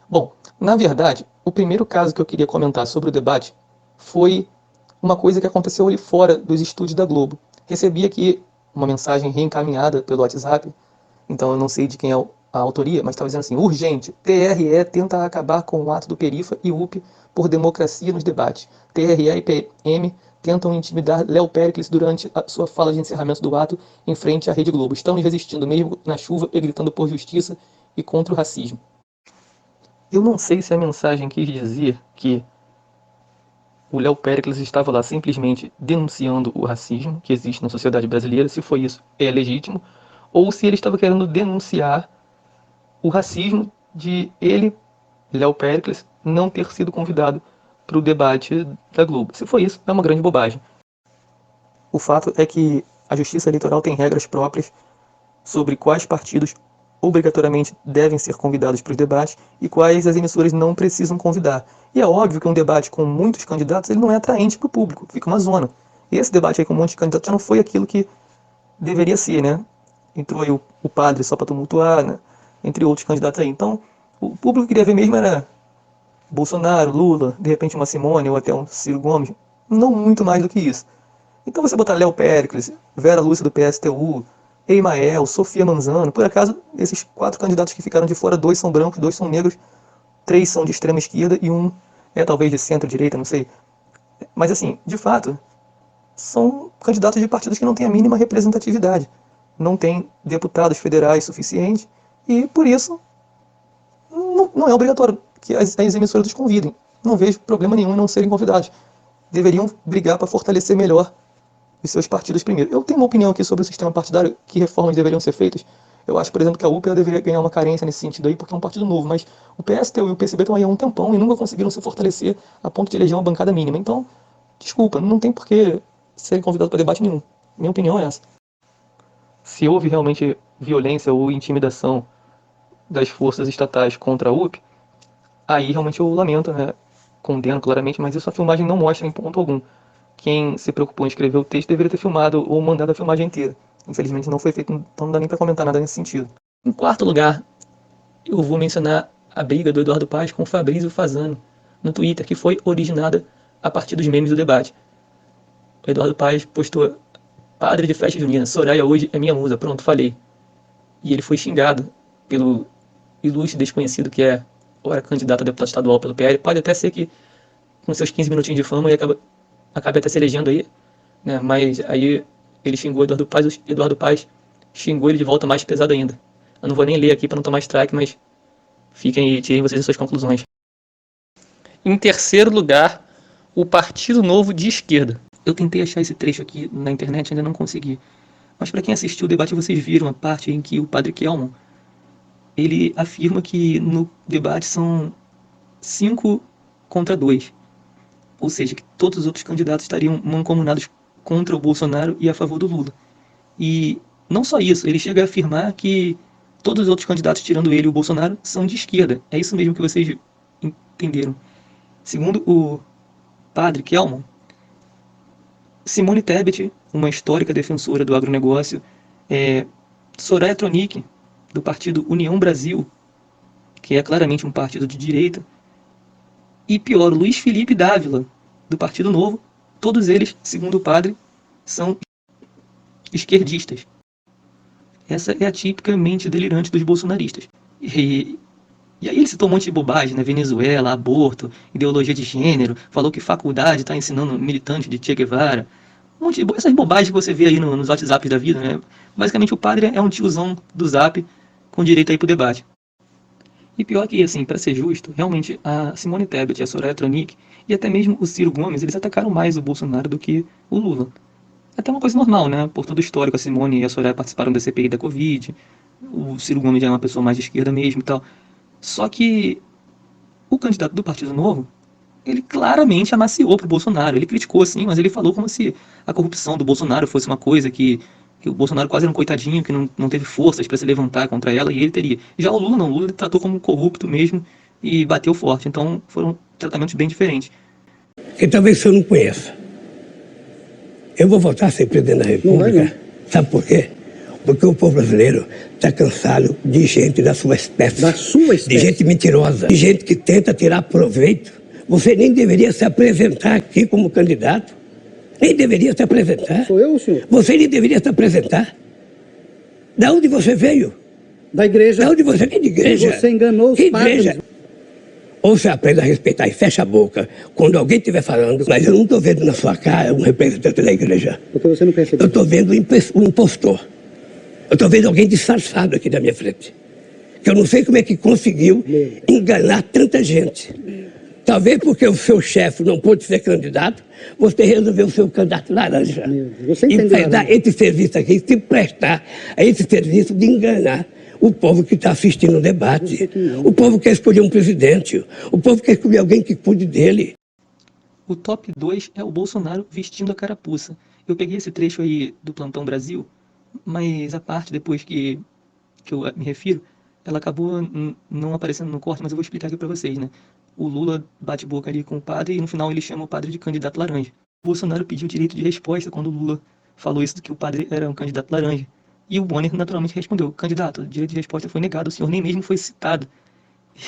Bom, na verdade, o primeiro caso que eu queria comentar sobre o debate foi uma coisa que aconteceu ali fora dos estúdios da Globo. Recebi aqui uma mensagem reencaminhada pelo WhatsApp, então eu não sei de quem é a autoria, mas estava dizendo assim: urgente, TRE tenta acabar com o ato do Perifa e UP por democracia nos debates. TRE e PM tentam intimidar Léo Péricles durante a sua fala de encerramento do ato em frente à Rede Globo. Estamos resistindo mesmo na chuva e gritando por justiça e contra o racismo. Eu não sei se a mensagem quis dizer que o Léo Péricles estava lá simplesmente denunciando o racismo que existe na sociedade brasileira, se foi isso, é legítimo, ou se ele estava querendo denunciar o racismo de ele, Léo Péricles, não ter sido convidado para o debate da Globo. Se foi isso, é uma grande bobagem. O fato é que a Justiça Eleitoral tem regras próprias sobre quais partidos obrigatoriamente devem ser convidados para os debates e quais as emissoras não precisam convidar. E é óbvio que um debate com muitos candidatos ele não é atraente para o público, fica uma zona. E esse debate aí com um monte de candidatos já não foi aquilo que deveria ser, né? Entrou aí o padre só para tumultuar, né? Entre outros candidatos aí. Então, o público que queria ver mesmo era Bolsonaro, Lula, de repente uma Simone ou até um Ciro Gomes. Não muito mais do que isso. Então você botar Léo Péricles, Vera Lúcia do PSTU, Eimael, Sofia Manzano, por acaso, esses 4 candidatos que ficaram de fora, 2 são brancos, 2 são negros, 3 são de extrema esquerda e um é talvez de centro-direita, não sei. Mas assim, de fato, são candidatos de partidos que não têm a mínima representatividade. Não têm deputados federais suficientes e, por isso, não é obrigatório que as emissoras os convidem. Não vejo problema nenhum em não serem convidados. Deveriam brigar para fortalecer melhor os seus partidos primeiro. Eu tenho uma opinião aqui sobre o sistema partidário, que reformas deveriam ser feitas. Eu acho, por exemplo, que a UP deveria ganhar uma carência nesse sentido aí, porque é um partido novo, mas o PSTU e o PCB estão aí há um tempão e nunca conseguiram se fortalecer a ponto de eleger uma bancada mínima. Então, desculpa, não tem por que serem convidados para debate nenhum. Minha opinião é essa. Se houve realmente violência ou intimidação das forças estatais contra a UP, aí realmente eu lamento, né? Condeno claramente, mas isso a filmagem não mostra em ponto algum. Quem se preocupou em escrever o texto deveria ter filmado ou mandado a filmagem inteira. Infelizmente não foi feito, então não dá nem para comentar nada nesse sentido. Em quarto lugar, eu vou mencionar a briga do Eduardo Paes com o Fabrício Fasano no Twitter, que foi originada a partir dos memes do debate. O Eduardo Paes postou: padre de festa junina, Soraya hoje é minha musa, pronto, falei. E ele foi xingado pelo ilustre desconhecido que é, ou era candidato a deputado estadual pelo PL, pode até ser que com seus 15 minutinhos de fama ele acabe até se elegendo aí, né? Mas aí ele xingou o Eduardo Paes xingou ele de volta mais pesado ainda. Eu não vou nem ler aqui para não tomar strike, mas fiquem e tirem vocês as suas conclusões. Em terceiro lugar, o Partido Novo de Esquerda. Eu tentei achar esse trecho aqui na internet, ainda não consegui. Mas para quem assistiu o debate, vocês viram a parte em que o padre Kelman ele afirma que no debate são 5 contra 2. Ou seja, que todos os outros candidatos estariam mancomunados contra o Bolsonaro e a favor do Lula. E não só isso, ele chega a afirmar que todos os outros candidatos, tirando ele e o Bolsonaro, são de esquerda. É isso mesmo que vocês entenderam. Segundo o padre Kelman, Simone Tebet, uma histórica defensora do agronegócio, Soraya Tronic, do partido União Brasil, que é claramente um partido de direita, e pior, Luiz Felipe Dávila, do Partido Novo, todos eles, segundo o padre, são esquerdistas. Essa é a típica mente delirante dos bolsonaristas. E aí ele citou um monte de bobagem, né? Venezuela, aborto, ideologia de gênero, falou que faculdade está ensinando militante de Che Guevara. Essas bobagens que você vê aí nos WhatsApps da vida, né? Basicamente o padre é um tiozão do Zap com direito a ir pro debate. E pior que, assim, para ser justo, realmente a Simone Tebet, a Soraya Tronic e até mesmo o Ciro Gomes, eles atacaram mais o Bolsonaro do que o Lula. Até uma coisa normal, né? Por todo o histórico, a Simone e a Soraya participaram da CPI da Covid, o Ciro Gomes já é uma pessoa mais de esquerda mesmo e tal. Só que o candidato do Partido Novo, ele claramente amaciou pro Bolsonaro. Ele criticou, sim, mas ele falou como se a corrupção do Bolsonaro fosse uma coisa que o Bolsonaro quase era um coitadinho, que não teve forças para se levantar contra ela, e ele teria. Já o Lula não, o Lula ele tratou como corrupto mesmo e bateu forte. Então foram tratamentos bem diferentes. Que talvez você não conheça. Eu vou votar sem presidente da República. Sabe por quê? Porque o povo brasileiro está cansado de gente da sua espécie. Da sua espécie? De gente mentirosa, de gente que tenta tirar proveito. Você nem deveria se apresentar aqui como candidato. Nem deveria se apresentar. Sou eu, senhor? Você nem deveria se apresentar. Da onde você veio? Da igreja. Da onde você veio de igreja? Você enganou os que padres. Igreja? Ou você aprende a respeitar e fecha a boca quando alguém estiver falando, mas eu não estou vendo na sua cara um representante da igreja. Porque você não percebeu. Eu estou vendo um impostor. Eu estou vendo alguém disfarçado aqui na minha frente. Que eu não sei como é que conseguiu enganar tanta gente. Talvez porque o seu chefe não pôde ser candidato, você resolveu ser o candidato laranja. Você e entendeu, vai dar esse serviço aqui, se prestar a esse serviço de enganar o povo que está assistindo o debate. O povo quer escolher um presidente. O povo quer escolher alguém que cuide dele. O top 2 é o Bolsonaro vestindo a carapuça. Eu peguei esse trecho aí do Plantão Brasil, mas a parte depois que eu me refiro, ela acabou não aparecendo no corte, mas eu vou explicar aqui para vocês, né? O Lula bate boca ali com o padre e no final ele chama o padre de candidato laranja. O Bolsonaro pediu direito de resposta quando o Lula falou isso, que o padre era um candidato laranja. E o Bonner naturalmente respondeu: candidato, o direito de resposta foi negado, o senhor nem mesmo foi citado.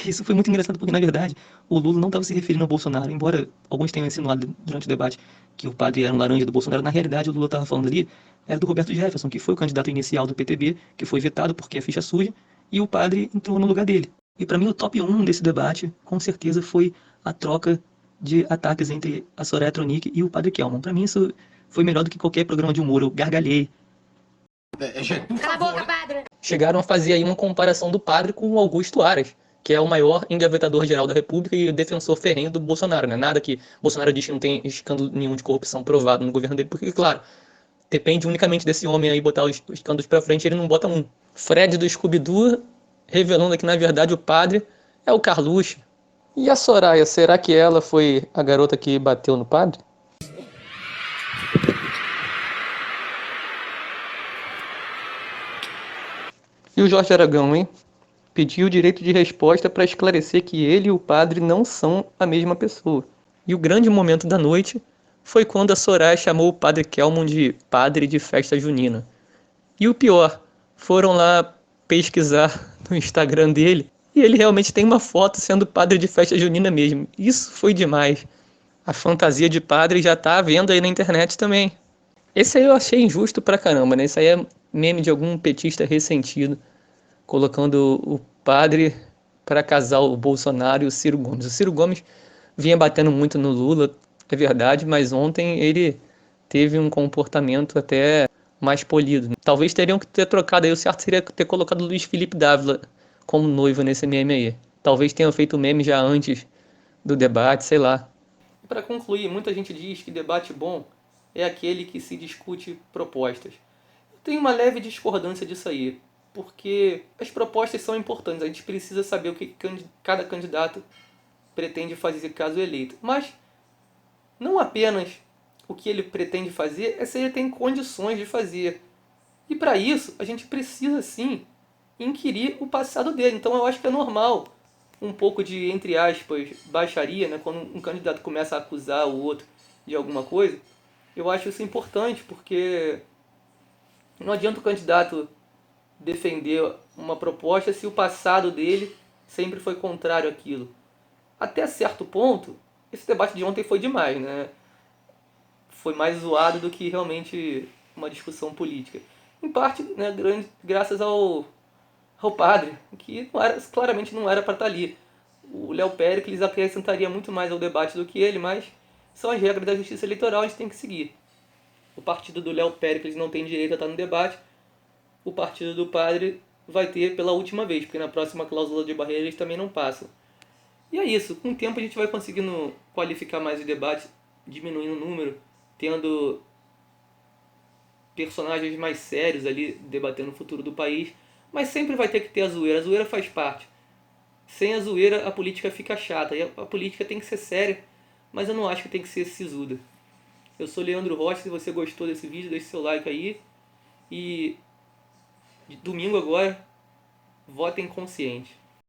Isso foi muito engraçado porque, na verdade, o Lula não estava se referindo ao Bolsonaro, embora alguns tenham insinuado durante o debate que o padre era um laranja do Bolsonaro. Na realidade, o Lula estava falando ali era do Roberto Jefferson, que foi o candidato inicial do PTB, que foi vetado porque é ficha suja, e o padre entrou no lugar dele. E para mim o top 1 desse debate, com certeza, foi a troca de ataques entre a Soraya Tronic e o padre Kelman. Para mim isso foi melhor do que qualquer programa de humor, eu gargalhei. Cala a boca, padre! Chegaram a fazer aí uma comparação do padre com o Augusto Aras, que é o maior engavetador-geral da República e o defensor ferrenho do Bolsonaro, né? Nada que Bolsonaro diz que não tem escândalo nenhum de corrupção provado no governo dele, porque, claro, depende unicamente desse homem aí botar os escândalos pra frente, ele não bota um. Fred do Scooby-Doo revelando que, na verdade, o padre é o Carluxo. E a Soraya, será que ela foi a garota que bateu no padre? E o Jorge Aragão, hein? Pediu o direito de resposta para esclarecer que ele e o padre não são a mesma pessoa. E o grande momento da noite foi quando a Soraya chamou o padre Kelmon de padre de festa junina. E o pior, foram lá pesquisar no Instagram dele e ele realmente tem uma foto sendo padre de festa junina mesmo. Isso foi demais. A fantasia de padre já tá à venda aí na internet também. Esse aí eu achei injusto pra caramba, né? Isso aí é meme de algum petista ressentido, colocando o padre para casar o Bolsonaro e o Ciro Gomes. O Ciro Gomes vinha batendo muito no Lula, é verdade, mas ontem ele teve um comportamento até mais polido. Talvez teriam que ter trocado aí, o certo seria ter colocado o Luiz Felipe Dávila como noivo nesse meme aí. Talvez tenham feito o meme já antes do debate, sei lá. Para concluir, muita gente diz que debate bom é aquele que se discute propostas. Eu tenho uma leve discordância disso aí, porque as propostas são importantes, a gente precisa saber o que cada candidato pretende fazer caso eleito. Mas não apenas o que ele pretende fazer, é se ele tem condições de fazer. E para isso, a gente precisa sim inquirir o passado dele. Então eu acho que é normal um pouco de, entre aspas, baixaria, né? Quando um candidato começa a acusar o outro de alguma coisa. Eu acho isso importante, porque não adianta o candidato defender uma proposta se o passado dele sempre foi contrário àquilo. Até certo ponto, esse debate de ontem foi demais, né? Foi mais zoado do que realmente uma discussão política. Em parte, né, graças ao padre, que claramente não era para estar ali. O Léo Péricles acrescentaria muito mais ao debate do que ele, mas são as regras da justiça eleitoral, a gente tem que seguir. O partido do Léo Péricles não tem direito a estar no debate, o partido do padre vai ter pela última vez, porque na próxima cláusula de barreira eles também não passam. E é isso, com o tempo a gente vai conseguindo qualificar mais o debate, diminuindo o número, tendo personagens mais sérios ali debatendo o futuro do país, mas sempre vai ter que ter a zoeira faz parte. Sem a zoeira a política fica chata, e a política tem que ser séria, mas eu não acho que tem que ser sisuda. Eu sou Leandro Rocha, se você gostou desse vídeo, deixe seu like aí, e domingo agora, votem consciente.